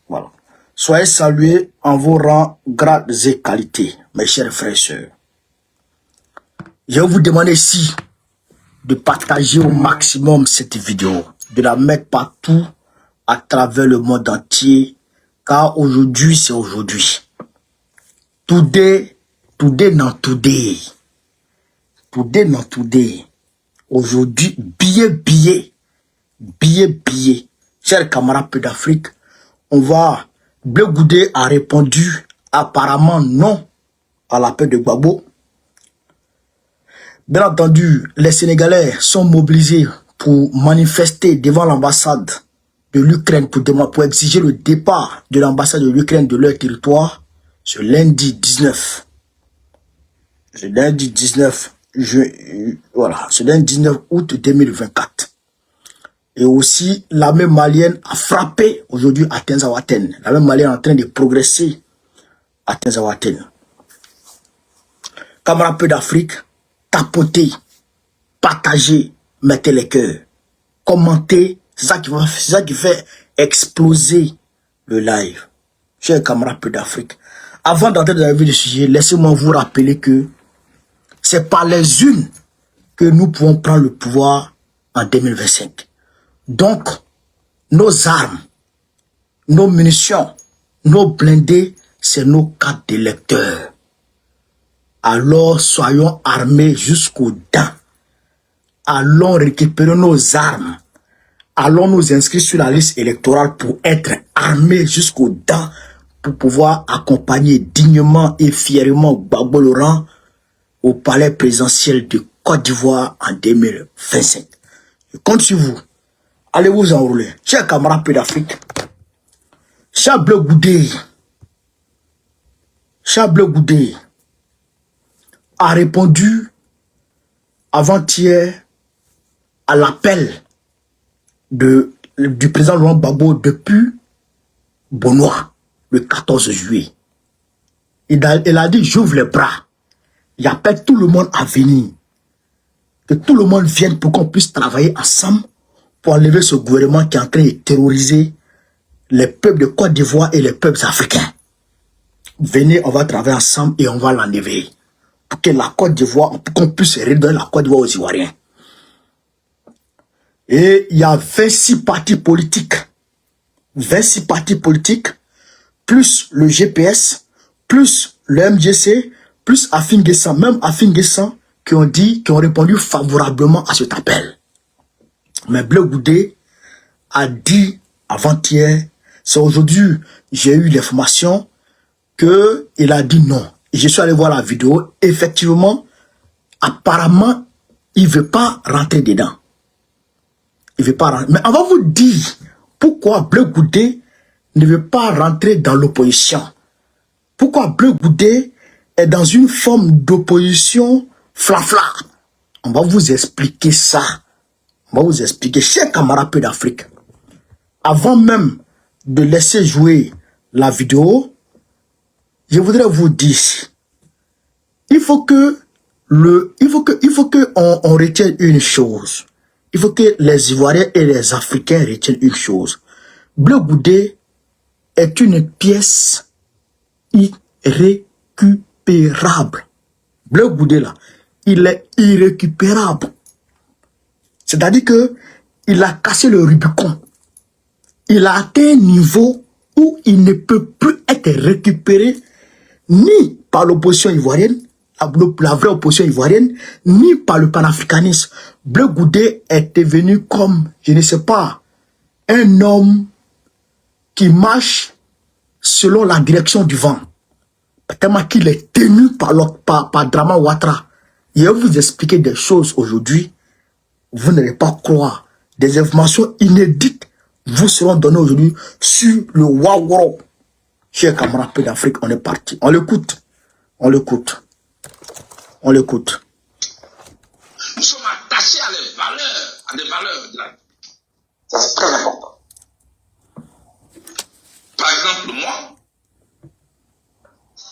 Voilà. Soyez salués en vos rangs, grades et qualités, mes chers frères et sœurs. Je vais vous demander ici de partager au maximum cette vidéo, de la mettre partout à travers le monde entier, car aujourd'hui, c'est aujourd'hui. Today not today. Today not today. Aujourd'hui, billet. Chers camarades peu d'Afrique, on va... Bleu Goudé a répondu apparemment non à l'appel de Gbagbo. Bien entendu, les Sénégalais sont mobilisés pour manifester devant l'ambassade de l'Ukraine pour exiger le départ de l'ambassade de l'Ukraine de leur territoire ce lundi 19. Ce lundi 19 août 2024. Et aussi, l'armée malienne a frappé aujourd'hui à Tinzaouaten. L'armée malienne est en train de progresser à Tinzaouaten. Camarades peu d'Afrique, tapotez, partagez, mettez les cœurs, commentez, c'est ça qui fait exploser le live. Chers camarades peu d'Afrique, avant d'entrer dans la vie du sujet, laissez-moi vous rappeler que c'est par les unes que nous pouvons prendre le pouvoir en 2025. Donc, nos armes, nos munitions, nos blindés, c'est nos cartes d'électeurs. Alors, soyons armés jusqu'aux dents. Allons récupérer nos armes. Allons nous inscrire sur la liste électorale pour être armés jusqu'aux dents, pour pouvoir accompagner dignement et fièrement Gbagbo Laurent au palais présidentiel de Côte d'Ivoire en 2025. Je compte sur vous. Allez vous enrouler. Chers camarades peu d'Afrique, Bleu Goudé a répondu avant-hier à l'appel du président Laurent Gbagbo depuis Bonois, le 14 juillet. Il a dit, j'ouvre les bras. Il appelle tout le monde à venir. Que tout le monde vienne pour qu'on puisse travailler ensemble pour enlever ce gouvernement qui est en train de terroriser les peuples de Côte d'Ivoire et les peuples africains. Venez, on va travailler ensemble et on va l'enlever. Pour que la Côte d'Ivoire, pour qu'on puisse redonner la Côte d'Ivoire aux Ivoiriens. Et il y a 26 partis politiques. 26 partis politiques, plus le GPS, plus le MGC, plus Afin Guessan, même Afin Guessan, qui ont répondu favorablement à cet appel. Mais Bleu Goudé a dit avant-hier, c'est aujourd'hui, j'ai eu l'information qu'il a dit non. Et je suis allé voir la vidéo. Effectivement, apparemment, il ne veut pas rentrer dedans. Il veut pas rentrer. Mais on va vous dire pourquoi Bleu Goudé ne veut pas rentrer dans l'opposition. Pourquoi Bleu Goudé est dans une forme d'opposition flafla. On va vous expliquer ça. On va vous expliquer, chers camarades peu d'Afrique. Avant même de laisser jouer la vidéo, je voudrais vous dire, il faut que on retienne une chose. Il faut que les Ivoiriens et les Africains retiennent une chose. Bleu Goudé est une pièce irrécupérable. Bleu Goudé là, il est irrécupérable. C'est-à-dire que il a cassé le Rubicon. Il a atteint un niveau où il ne peut plus être récupéré ni par l'opposition ivoirienne, la vraie opposition ivoirienne, ni par le panafricanisme. Bleu Goudé est devenu comme, je ne sais pas, un homme qui marche selon la direction du vent. Tellement qu'il est tenu par Drama Ouattara. Je vais vous expliquer des choses aujourd'hui. Vous n'allez pas croire. Des informations inédites vous seront données aujourd'hui sur le Wawro. Chers camarades peu d'Afrique, on est parti. On l'écoute. On l'écoute. On l'écoute. Nous sommes attachés à des valeurs de la vie. Ça, c'est très important. Par exemple, moi,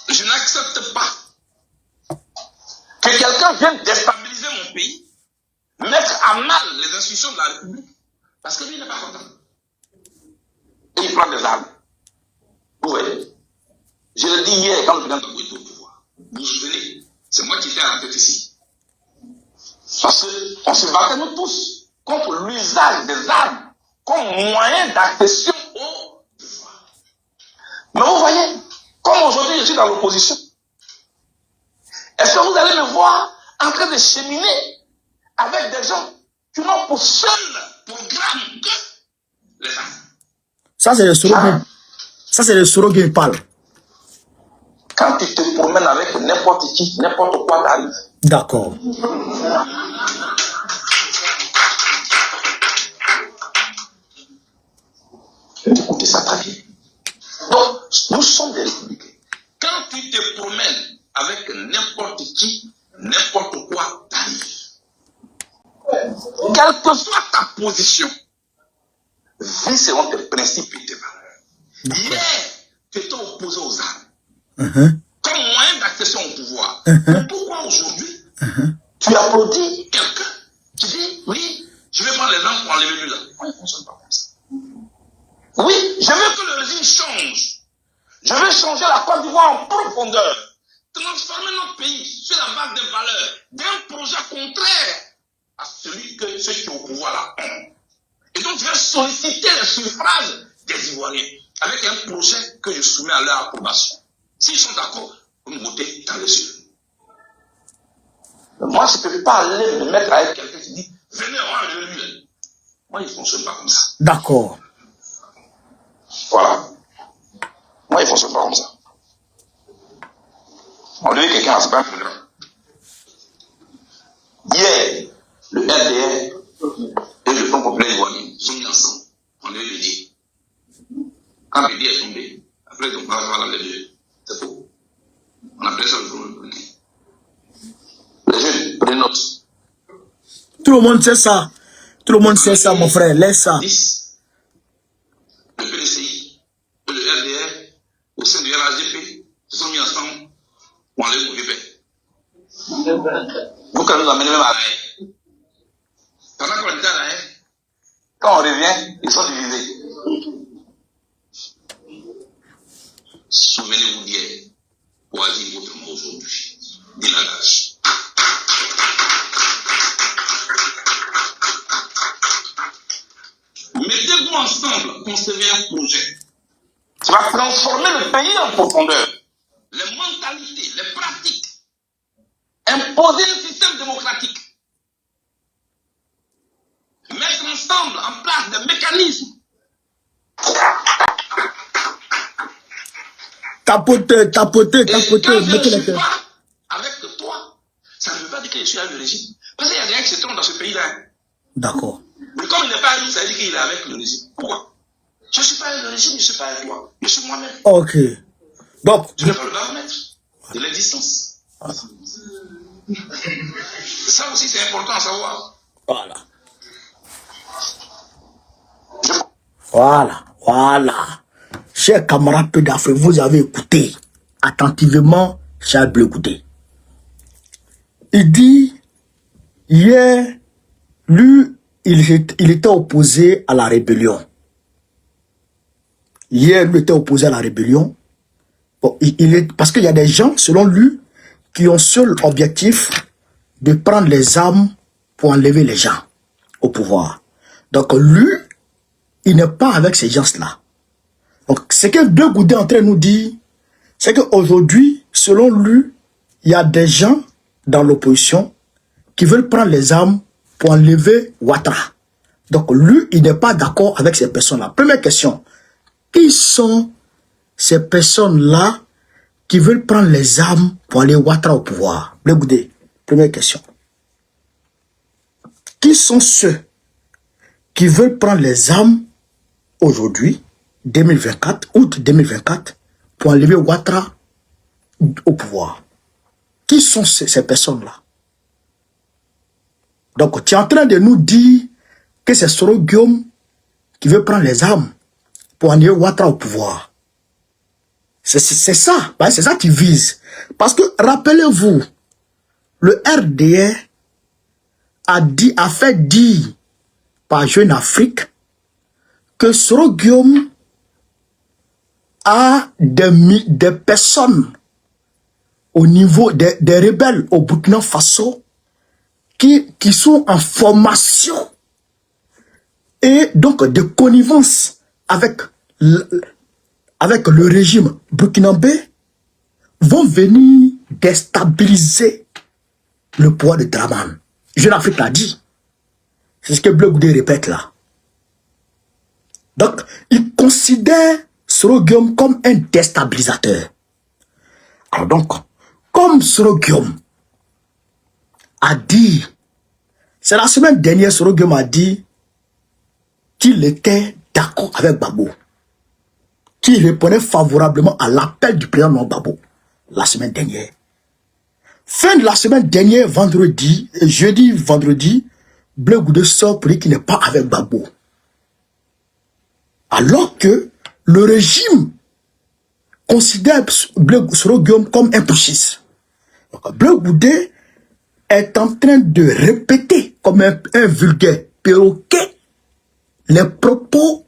je n'accepte pas que quelqu'un vienne déstabiliser mon pays, mettre à mal les institutions de la République, parce que lui n'est pas content. Et il prend des armes. Vous voyez? Je l'ai dit hier quand le président était au pouvoir. Vous vous souvenez? C'est moi qui étais à la tête ici. Parce qu'on se battait nous tous contre l'usage des armes comme moyen d'accession au pouvoir. Mais vous voyez, comme aujourd'hui je suis dans l'opposition, est-ce que vous allez me voir en train de cheminer avec des gens qui n'ont pour seul programme que les armes? Ça, c'est le slogan. Ça, c'est le slogan qui parle. Quand tu te promènes avec n'importe qui, n'importe quoi t'arrive. D'accord. Écoutez ça très bien. Donc, nous sommes des républicains. Quand tu te promènes avec n'importe qui, n'importe quoi t'arrive. Quelle que soit ta position, vis selon tes principes et tes valeurs. Hier, tu étais opposé aux armes. Comme moyen d'accession au pouvoir. Mais pourquoi aujourd'hui, tu applaudis quelqu'un qui dit, oui, je vais prendre les armes pour enlever lui là. Pourquoi il ne fonctionne pas comme ça? Oui, je veux que le régime change. Je veux changer la Côte d'Ivoire en profondeur. Transformer notre pays sur la base des valeurs, d'un projet contraire à celui que ceux qui sont au pouvoir là ont. Et donc, je vais solliciter le suffrage des Ivoiriens avec un projet que je soumets à leur approbation. S'ils sont d'accord, vous me votez dans les yeux. Moi, je ne peux pas aller me mettre avec quelqu'un qui dit venez, on va enlever lui. Moi, il ne fonctionne pas comme ça. D'accord. Voilà. Moi, il ne fonctionne pas comme ça. Enlever quelqu'un, ce n'est pas un problème. Hier, le RDR et le Front populaire ivoirien sont mis ensemble. On enlevé le dé. Quand le dé est tombé, après, on va voir les deux. C'est faux. On appelle ça le Front populaire. Les jeunes, prenez note. Tout le monde sait ça. Tout le monde sait ça, mon frère. Laisse ça. 10, le PDCI et le RDR, au sein du RHDP, se sont mis ensemble pour enlever le VP. Vous, quand nous amenez même à la haie, pendant qu'on était à la haie, quand on revient, ils sont divisés. Souvenez-vous d'hier, choisissez votre mot aujourd'hui. Dit l'adage. Mettez-vous ensemble, concevez un projet. Ça va transformer le pays en profondeur. Les mentalités, les pratiques. Imposer un système démocratique. Mettre ensemble en place des mécanismes. Tapoter, tapoter, tapoter. Quand je ne Mettez suis les têtes. pas avec toi, ça ne veut pas dire que je suis avec le régime. Parce qu'il y a des gens qui se trompent dans ce pays-là. D'accord. Mais comme il n'est pas avec nous, ça veut dire qu'il est avec le régime. Pourquoi? Je ne suis pas avec le régime, je ne suis pas avec toi. Je suis moi-même. Ok. Donc, Je n'ai pas le baromètre de l'existence. Voilà. Ça aussi, c'est important à savoir. voilà. Voilà, voilà. Chers camarades peu d'Afrique, vous avez écouté attentivement Charles Blé Goudé. Il dit, hier, lui, il était opposé à la rébellion. Hier, lui était opposé à la rébellion. Bon, parce qu'il y a des gens, selon lui, qui ont seul objectif de prendre les armes pour enlever les gens au pouvoir. Donc lui, il n'est pas avec ces gens-là. Donc ce que Blé Goudé est en train de nous dire, c'est qu'aujourd'hui, selon lui, il y a des gens dans l'opposition qui veulent prendre les armes pour enlever Ouattara. Donc lui, il n'est pas d'accord avec ces personnes-là. Première question, qui sont ces personnes-là qui veulent prendre les armes pour aller Ouattara au pouvoir? Blé Goudé, première question. Qui sont ceux qui veulent prendre les armes aujourd'hui, 2024, août 2024, pour enlever Ouattara au pouvoir? Qui sont ces personnes-là? Donc, tu es en train de nous dire que c'est Soro Guillaume qui veut prendre les armes pour enlever Ouattara au pouvoir. C'est ça, c'est ça qui vise. Parce que, rappelez-vous, le RDR a fait dire par Jeune Afrique que Soro Guillaume a des personnes au niveau des rebelles au Burkina Faso qui sont en formation et donc de connivence avec le régime burkinabé vont venir déstabiliser le pouvoir de Dramane. Jeune Afrique l'a dit. C'est ce que Bleu Goudé répète là. Donc, il considère Soro Guillaume comme un déstabilisateur. Alors donc, comme Soro Guillaume a dit, c'est la semaine dernière, Soro Guillaume a dit qu'il était d'accord avec Gbagbo, qu'il répondait favorablement à l'appel du président Gbagbo la semaine dernière. Fin de la semaine dernière, vendredi, vendredi, Bleu Goudé sort pour dire qu'il n'est pas avec Gbagbo. Alors que le régime considère Soro Guillaume comme un putschiste. Bleu Goudé est en train de répéter comme un vulgaire perroquet les propos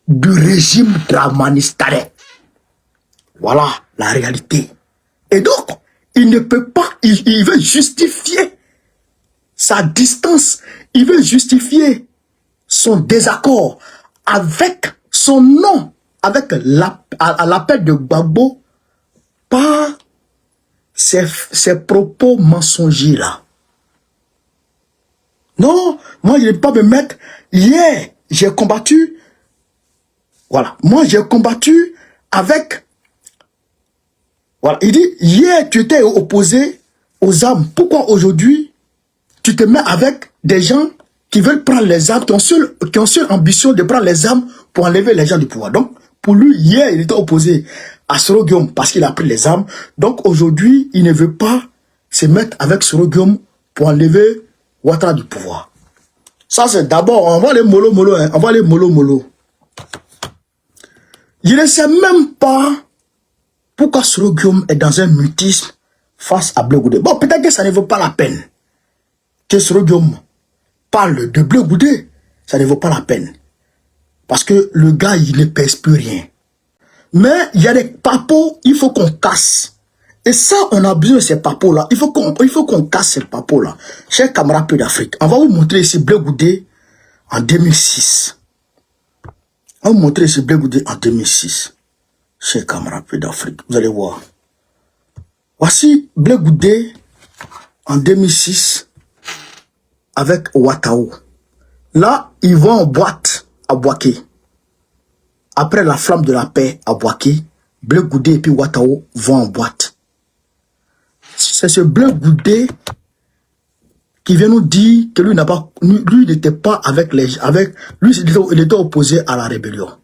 du régime dramanistanais. Voilà la réalité. Et donc, il ne peut pas, il veut justifier sa distance, il veut justifier son désaccord avec son nom, avec l'appel de Gbagbo par ces propos mensongers là. Non, moi je ne peux pas me mettre. Hier, j'ai combattu. Voilà, moi j'ai combattu avec. Voilà, il dit, hier tu étais opposé aux armes. Pourquoi aujourd'hui tu te mets avec des gens qui veulent prendre les armes, qui ont seule ambition de prendre les armes pour enlever les gens du pouvoir. Donc, pour lui, hier, il était opposé à Soro Guillaume parce qu'il a pris les armes. Donc, aujourd'hui, il ne veut pas se mettre avec Soro Guillaume pour enlever Ouattara du pouvoir. Ça, c'est d'abord, on va les mollo, hein, on va les mollo. Je ne sais même pas pourquoi Soro Guillaume est dans un mutisme face à Bleu Goudé. Bon, peut-être que ça ne vaut pas la peine que Soro Guillaume parle de Bleu Goudé, ça ne vaut pas la peine. Parce que le gars, il ne pèse plus rien. Mais il y a des papos, il faut qu'on casse. Et ça, on a besoin de ces papos-là. Il faut qu'on casse ces papos-là. Chers camarades Peu d'Afrique, on va vous montrer ici Bleu Goudé en 2006. On va vous montrer ici Bleu Goudé en 2006. Chers camarades Peu d'Afrique, vous allez voir. Voici Bleu Goudé en 2006. Avec Ouattao. Là, ils vont en boîte à Bouaké. Après la flamme de la paix à Bouaké, Bleu Goudé et puis Ouattao vont en boîte. C'est ce Bleu Goudé qui vient nous dire que lui n'était pas avec lui, il était opposé à la rébellion.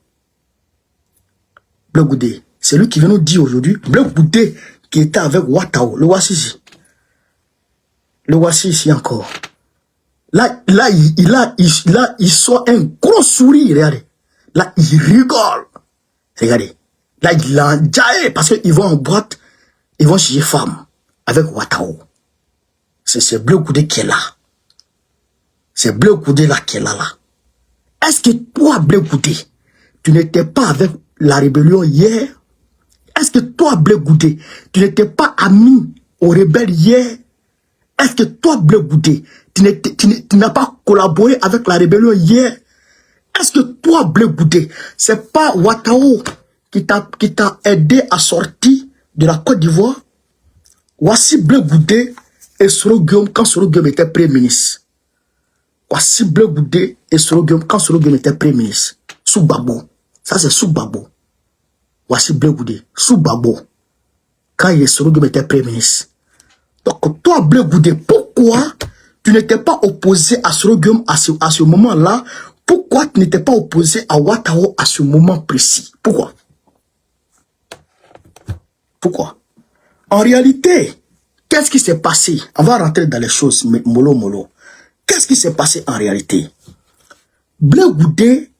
Bleu Goudé, c'est lui qui vient nous dire aujourd'hui, Bleu Goudé qui était avec Ouattao, le voici ici. Le voici ici encore. Là, il sort un gros sourire, regardez. Là, il rigole. Regardez. Là, il a enjaillé parce qu'ils vont en boîte, ils vont chez les femmes avec Ouattao. C'est Bleu Goudé qui est là. C'est Bleu Goudé là qui est là. Est-ce que toi, Bleu Goudé, tu n'étais pas avec la rébellion hier? Est-ce que toi, Bleu Goudé, tu n'étais pas ami aux rebelles hier? Est-ce que toi, Bleu Goudé, tu n'as pas collaboré avec la rébellion hier? Est-ce que toi, Bleu Goudé, c'est pas Ouattao qui t'a aidé à sortir de la Côte d'Ivoire? Voici Bleu Goudé et Soro Guillaume quand Soro Guillaume était Premier ministre. Voici Bleu Goudé et Soro Guillaume quand Soro Guillaume était Premier ministre. Sous Gbagbo. Ça, c'est sous Gbagbo. Voici Bleu Goudé, sous Gbagbo. Quand Soro Guillaume était Premier ministre. Donc, toi, Bleu Goudé, pourquoi tu n'étais pas opposé à Soro Guillaume à ce moment-là? Pourquoi tu n'étais pas opposé à Ouattao à ce moment précis? Pourquoi? Pourquoi? En réalité, qu'est-ce qui s'est passé? On va rentrer dans les choses, mollo. Qu'est-ce qui s'est passé en réalité? Bleu Goudé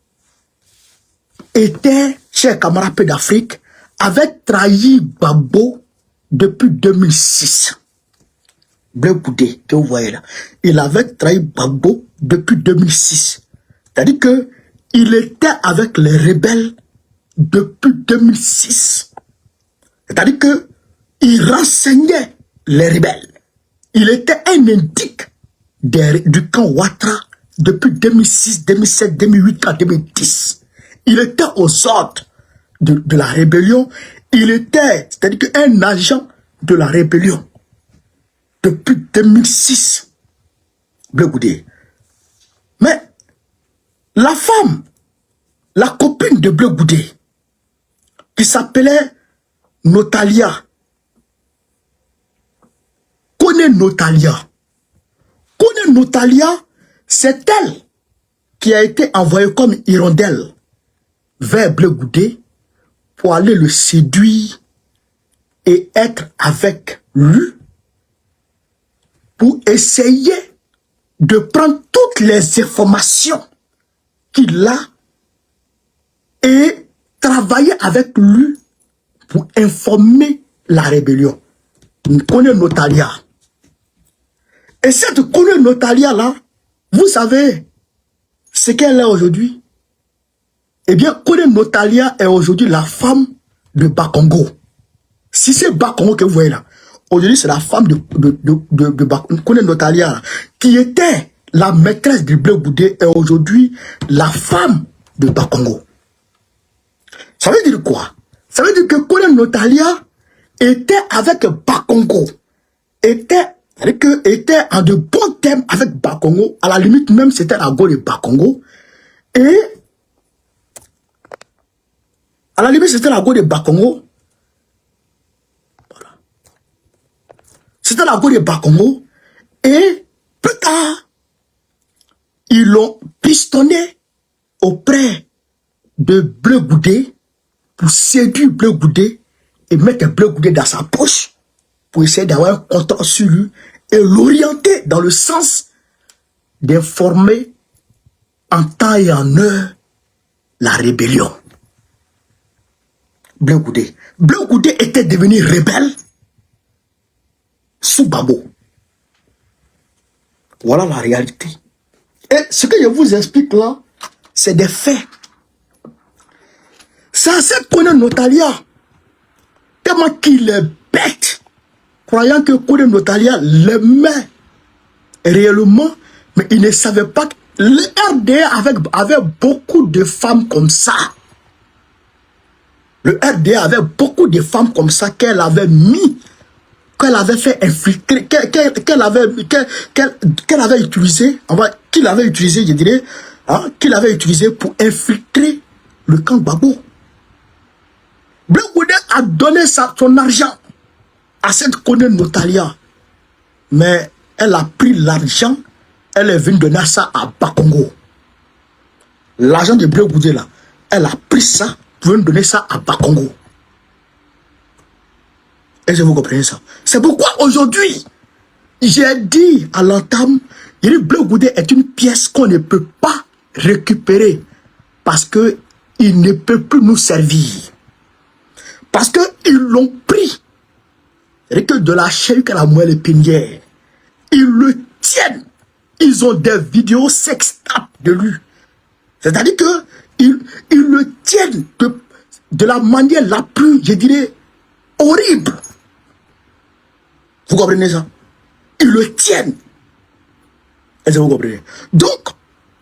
était, chers camarades Peu d'Afrique, avait trahi Gbagbo depuis 2006. Bleu Goudé, que vous voyez là, il avait trahi Gbagbo depuis 2006. C'est-à-dire que il était avec les rebelles depuis 2006. C'est-à-dire que il renseignait les rebelles. Il était un indique du camp Ouattara depuis 2006, 2007, 2008, 2010. Il était aux ordres de la rébellion. Il était, c'est-à-dire un agent de la rébellion depuis 2006. Bleu Goudé. Mais la femme, la copine de Bleu Goudé, qui s'appelait Notalia, connaît Notalia. Connaît Notalia, c'est elle qui a été envoyée comme hirondelle vers Bleu Goudé pour aller le séduire et être avec lui pour essayer de prendre toutes les informations qu'il a et travailler avec lui pour informer la rébellion. Connaît Notalia. Et cette connaît Notalia là, vous savez ce qu'elle est aujourd'hui? Eh bien, connaît Notalia est aujourd'hui la femme de Bakongo. Si c'est Bakongo que vous voyez là, aujourd'hui c'est la femme de Bakongo. Connaît Notalia là, qui était la maîtresse du Bleu Goudé est aujourd'hui la femme de Bakongo. Ça veut dire quoi? Ça veut dire que Connaît Notalia était avec Bakongo. Était en de bons termes avec Bakongo. À la limite même c'était la go de Bakongo. Et à la limite c'était la go de Bakongo. Voilà. C'était la go de Bakongo. Et plus tard, ils l'ont pistonné auprès de Bleu Goudé pour séduire Bleu Goudé et mettre Bleu Goudé dans sa poche pour essayer d'avoir un contrôle sur lui et l'orienter dans le sens d'informer en temps et en heure la rébellion. Bleu Goudé. Bleu Goudé était devenu rebelle sous Babo. Voilà la réalité. Et ce que je vous explique là, c'est des faits. Ça, c'est Connaît Notalia. Tellement qu'il est bête, croyant que Connaît Notalia l'aimait réellement, mais il ne savait pas que le RDA avait beaucoup de femmes comme ça. Le RDA avait beaucoup de femmes comme ça qu'elle avait mis, qu'elle avait fait infiltrer, qu'elle avait utilisé, qu'il avait utilisé, je dirais, hein, qu'il avait utilisé pour infiltrer le camp Babo. Bleu Goudé a donné son argent à cette Connaît Notalia. Mais elle a pris l'argent, elle est venue donner ça à Bakongo. L'argent de Bleu Goudé là, elle a pris ça pour venir donner ça à Bakongo. Est-ce que vous comprenez ça? C'est pourquoi aujourd'hui, j'ai dit à l'entame, Bleu Goudé est une pièce qu'on ne peut pas récupérer parce qu'il ne peut plus nous servir. Parce qu'ils l'ont pris. C'est que de la chair qu'à la moelle épinière. Ils le tiennent. Ils ont des vidéos sextapes de lui. C'est-à-dire que ils le tiennent de la manière la plus, je dirais, horrible. Vous comprenez ça? Ils le tiennent. Est-ce que vous comprenez? Donc,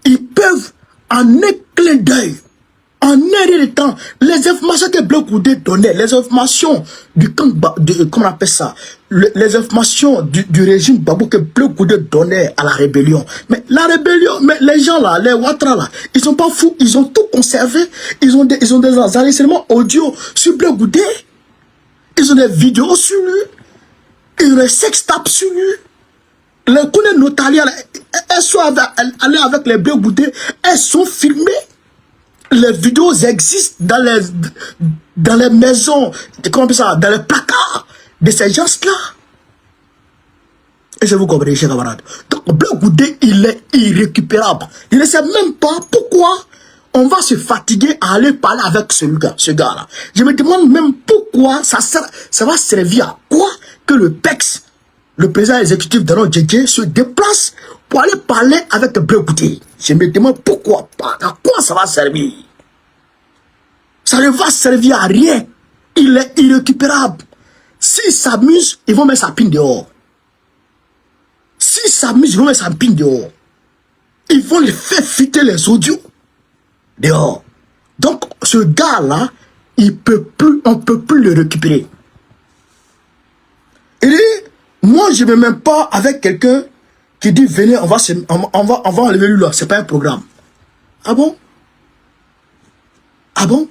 ils peuvent, en un clin d'œil, en un rien de temps, les informations que Bleu Goudé donnait, les informations du camp, comment on appelle ça, les informations du régime Babou que Bleu Goudé donnait à la rébellion. Mais la rébellion, mais les gens là, les Ouattara là, ils sont pas fous, ils ont tout conservé, ils ont des enregistrements audio sur Bleu Goudé, ils ont des vidéos sur lui, ils ont des sextapes sur lui. Les Connaît Notalia, elles sont allées avec les Bleu Goudé, elles sont filmées. Les vidéos existent dans les maisons, comment on appelle ça, dans les placards de ces gens-là. Et je vous comprends, chers camarades. Donc, Bleu Goudé, il est irrécupérable. Il ne sait même pas pourquoi on va se fatiguer à aller parler avec ce gars-là. Je me demande même pourquoi ça va servir à quoi que le PEX, le président exécutif de notre Djedje, se déplace pour aller parler avec Bleu Goudé. Je me demande pourquoi pas, à quoi ça va servir. Ça ne va servir à rien. Il est irrécupérable. S'ils s'amusent, ils vont mettre sa pine dehors. S'ils s'amusent, ils vont mettre sa pine dehors. Ils vont les faire fuiter les audios dehors. Donc, ce gars-là, on ne peut plus le récupérer. Et moi, je ne vais même pas avec quelqu'un qui dit, venez, on va enlever lui là. Ce n'est pas un programme. Ah bon? Ah bon?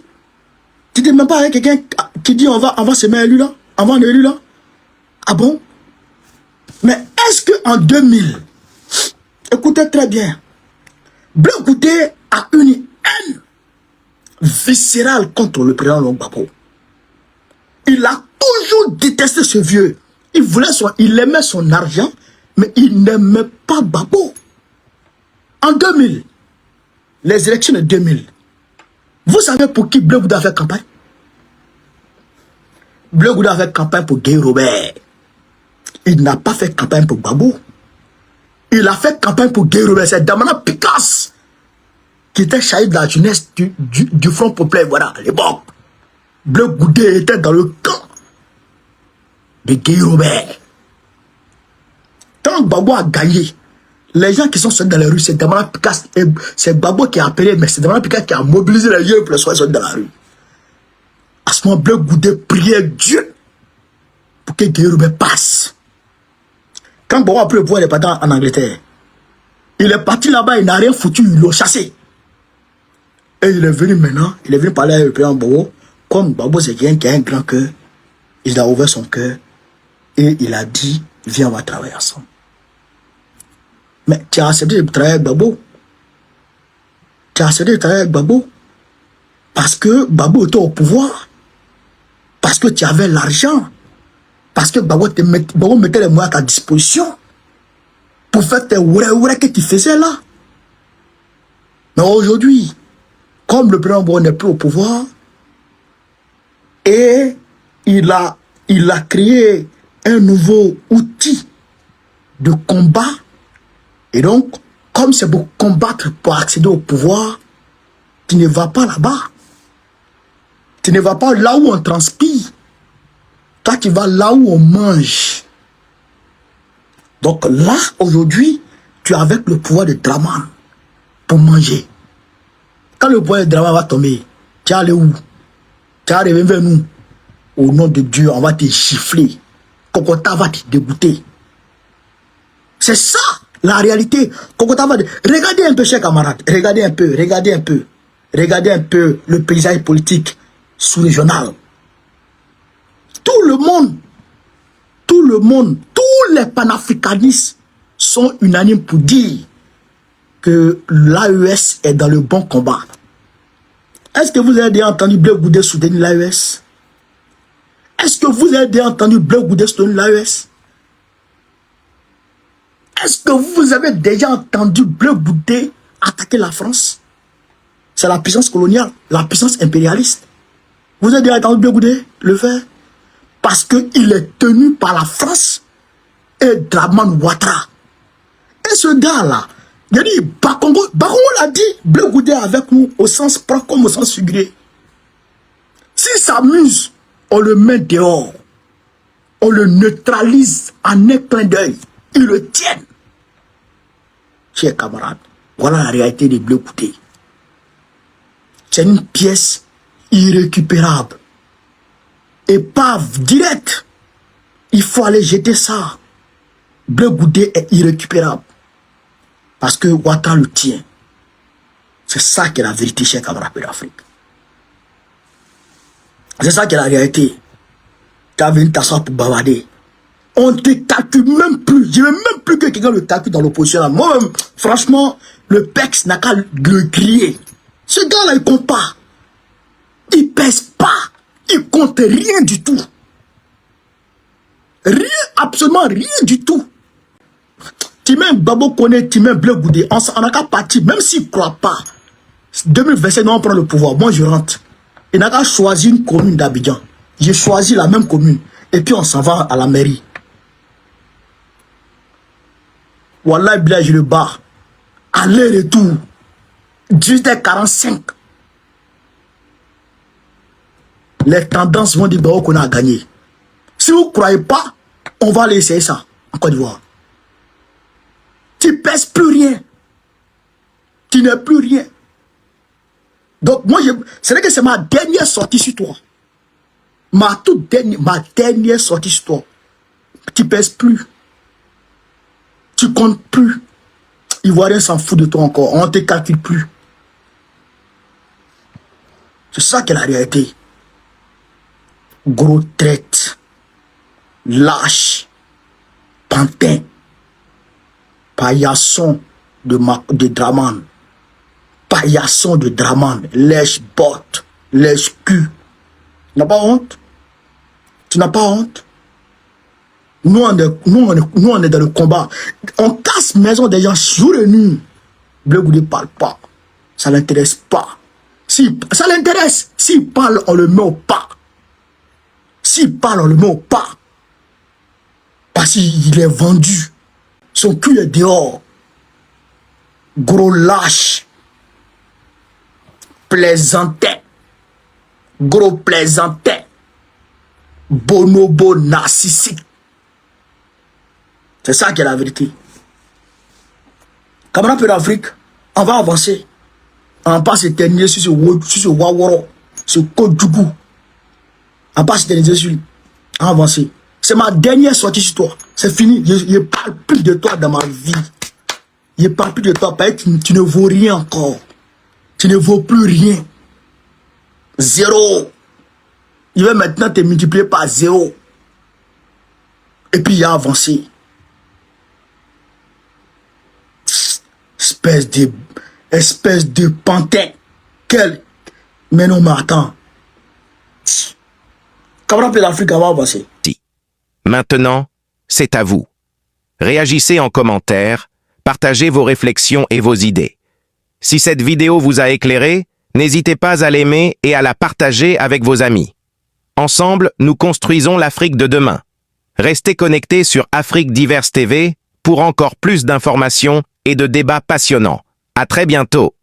Tu n'es même pas avec quelqu'un qui dit, on va se mettre lui là? On va enlever lui là? Ah bon? Mais est-ce qu'en 2000, écoutez très bien, Bleu Goudé a une haine viscérale contre le président Gbagbo. Il a toujours détesté ce vieux. Il aimait son argent, mais il n'aimait pas Gbagbo. En 2000, les élections de 2000, vous savez pour qui Bleu Goudé a fait campagne? Bleu Goudé a fait campagne pour Guy Robert. Il n'a pas fait campagne pour Gbagbo. Il a fait campagne pour Guy Robert. C'est Damana Picasse qui était chargé de la jeunesse du Front Populaire. Voilà, à l'époque. Bleu Goudé était dans le camp de Guy Robert. Quand Gbagbo a gagné, les gens qui sont sortis dans la rue, c'est Damana Picasse. C'est Gbagbo qui a appelé, mais c'est Damana Picasse qui a mobilisé les gens pour les sortir dans la rue. À ce moment, Bleu Goudé priait Dieu pour que Guy Robert passe. Quand Gbagbo a pris le pouvoir, il est parti en Angleterre. Il est parti là-bas, il n'a rien foutu, ils l'ont chassé. Et il est venu maintenant, il est venu parler avec le président Gbagbo. Comme Gbagbo c'est quelqu'un qui a un grand cœur, il a ouvert son cœur et il a dit, viens, on va travailler ensemble. Mais tu as accepté de travailler avec Gbagbo. Tu as accepté de travailler avec Gbagbo parce que Gbagbo était au pouvoir, parce que tu avais l'argent, parce que Gbagbo mettait les moyens à ta disposition pour faire tes ouais que tu faisais là. Mais aujourd'hui, comme le président Gbagbo n'est plus au pouvoir, et il a créé un nouveau outil de combat, et donc, comme c'est pour combattre, pour accéder au pouvoir, tu ne vas pas là-bas. Tu ne vas pas là où on transpire. Toi, tu vas là où on mange. Donc là, aujourd'hui, tu es avec le pouvoir de Draman pour manger. Quand le pouvoir de Draman va tomber, tu es allé où? Tu es arrivé vers nous. Au nom de Dieu, on va te gifler. Kokota va te dégoûter. C'est ça, la réalité. Kokota va te... Regardez un peu, chers camarades. Regardez un peu. Regardez un peu le paysage politique sous-régional. Tout le monde, tous les panafricanistes sont unanimes pour dire que l'AES est dans le bon combat. Est-ce que vous avez déjà entendu Bleu Goudé soutenir l'AES? Est-ce que vous avez déjà entendu Bleu Goudé soutenir l'AES? Est-ce que vous avez déjà entendu Bleu Goudé attaquer la France? C'est la puissance coloniale, la puissance impérialiste. Vous avez déjà entendu Bleu Goudé le faire? Parce qu'il est tenu par la France et Draman Ouattara. Et ce gars-là, il a dit, Bakongo l'a dit, Bleu Goudé avec nous au sens propre comme au sens figuré. S'il s'amuse, on le met dehors. On le neutralise en un clin d'œil. Ils le tiennent. Chers camarades, voilà la réalité des Bleu Goudé. C'est une pièce irrécupérable. Épave directe. Il faut aller jeter ça. Bleu Goudé est irrécupérable. Parce que Ouattara le tient. C'est ça qui est la vérité, chers camarades de l'Afrique. C'est ça qui est la réalité. Tu as venu t'asseoir pour bavarder. On ne te calcule même plus. Je ne veux même plus que quelqu'un le calcule dans l'opposition. Moi-même, franchement, le PEX n'a qu'à le griller. Ce gars-là, il compte pas. Il pèse pas. Il compte rien du tout. Rien, absolument rien du tout. Timen Babo connaît Timen Bleu Goudé. On n'a qu'à partir, même s'il ne croit pas. 2027, nous on prend le pouvoir. Moi, je rentre. Il n'a qu'à choisir une commune d'Abidjan. J'ai choisi la même commune. Et puis, on s'en va à la mairie. Wallah, Bila, je le bats. Aller-retour. 18h45. les tendances vont dire qu'on a gagné. Si vous ne croyez pas, on va aller essayer ça en Côte d'Ivoire. Tu ne pèses plus rien. Tu n'es plus rien. Donc, moi, c'est vrai que c'est ma dernière sortie sur toi. Ma dernière sortie sur toi. Tu ne pèses plus. Tu comptes plus. Ivoirien s'en fout de toi encore. On ne te calcule plus. C'est ça qui est la réalité. Gros traite. Lâche. Pantin. Paillasson de Draman. Paillasson de Draman. Lèche-botte. Lèche-cul. Tu n'as pas honte? Tu n'as pas honte? Nous, on est dans le combat. On casse maison des gens jour et nuit. Bleu Goudé ne parle pas. Ça ne l'intéresse pas. Si, ça l'intéresse. S'il parle, on le met au pas. S'il parle, on le met au pas. Parce qu'il est vendu. Son cul est dehors. Gros lâche. Plaisantais. Gros plaisantais. Bonobo narcissique. C'est ça qui est la vérité. Camarades de l'Afrique, on va avancer. On va pas s'éterniser sur ce Waworo, ce Kodjougou. On va pas s'éterniser sur lui. On va avancer. C'est ma dernière sortie sur toi. C'est fini. Je ne parle plus de toi dans ma vie. Je ne parle plus de toi parce que tu ne vaux rien encore. Tu ne vaux plus rien. Zéro. Il va maintenant te multiplier par zéro. Et puis il a avancé. Espèce de pantin. Quel. Mais non, mais attends. Camarade de l'Afrique, on va avancer. Maintenant, c'est à vous. Réagissez en commentaire, partagez vos réflexions et vos idées. Si cette vidéo vous a éclairé, n'hésitez pas à l'aimer et à la partager avec vos amis. Ensemble, nous construisons l'Afrique de demain. Restez connectés sur Afrique Diverse TV pour encore plus d'informations et de débats passionnants. À très bientôt.